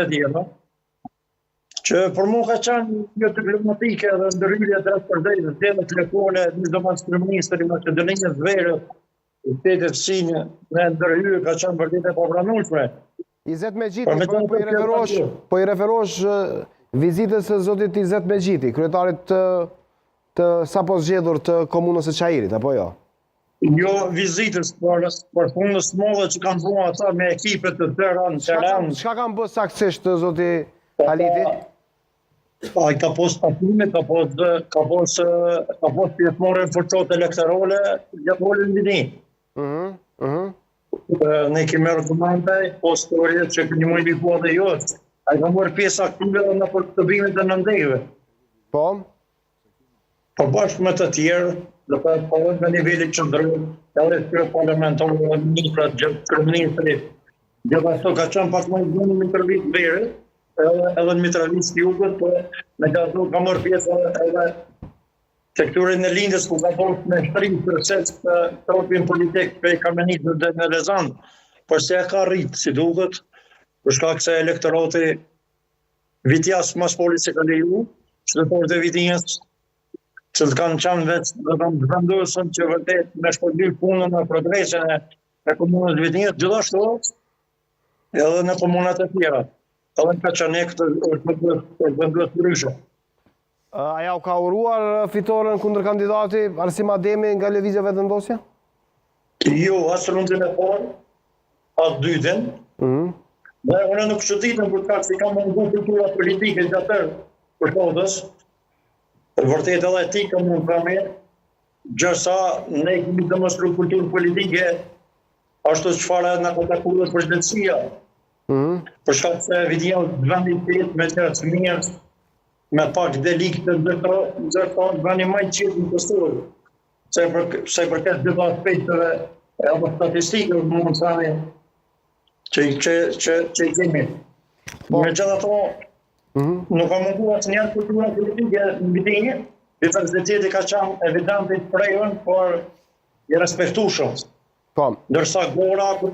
e tjera, që për mua ka qenë një diplomatike dhe ndërhyrje drejt për drejt, dhe telefone, një domos kryeministri i Maqedonisë Verës, i shtetit Sinj, me ndërhyrje ka qenë vërtet e papranueshme. Izet Mexhiti, po i referosh vizitës së zotit Izet Mexhiti, kryetarit të sapo zgjedhur të komunës së Çajirit, apo jo? Jo vizitës, por punës madhe që kanë bërë ata me ekipet të tëra në Tiranë. Çka kanë bërë saktësisht zoti Haliti? Ai ka pas patime, ka pas pjesëmarrje në forcat elektorale gjatë volën vini. Ne kemi argumente, postoriet që një mundi po dhe jo. Ai ka marrë pjesë aktive në përkëtëbimin të nëndejve. Po? Po bashkë me të tjerë, dhe të përën me nivellit qëndrën, edhe kërë parlamentarë, ministrat, kërëministri, gjithashtu ka qenë pak më në Mitrovic Verës, edhe në Mitrovic Jugët, me gazu ka marrë pjesë edhe sektorin e lindës, ku ka bërë me shtrim përses të tropin politik për Kamenitë dhe në Rezan, por se e ka rritë si duket, për shkak se elektorati vitjas mas poli se ka leju, qytetarët e Vitinjës, që të kanë qenë vetë dhe të vendosën që vërtet me shpërblyer punën në progresin e komunës Vitinjës, gjithashtu edhe në komunat e tjera. Edhe në Kaçanek është vendosë ndryshe. Aja u ka uruar fitoren kundër kandidati Arsim Ademi nga lëvizja vetëvendosja? Jo, asë rundin e parë, asë dytin. Dhe unë nuk çuditëm për kaq se ka mungu kultura politike gjatër për kohës. Vërtet edhe ti ka mund pranë, gjërsa ne kemi demonstruar kulturë politike ashtu çfarë na ka takuar presidentësia. Për shkak se Vitinja vendi i tretë me çmimës me pak delikte ndërkohë vani më i qetë në posturë. Se për këtë dy aspekteve apo statistikë mund të thani që i kemi. Megjithatë, nuk ka munguar asnjë kulturë politike në Vitinjë, diversiteti ka qenë evident i prejën, por i respektueshëm. Ndërsa Gora, kur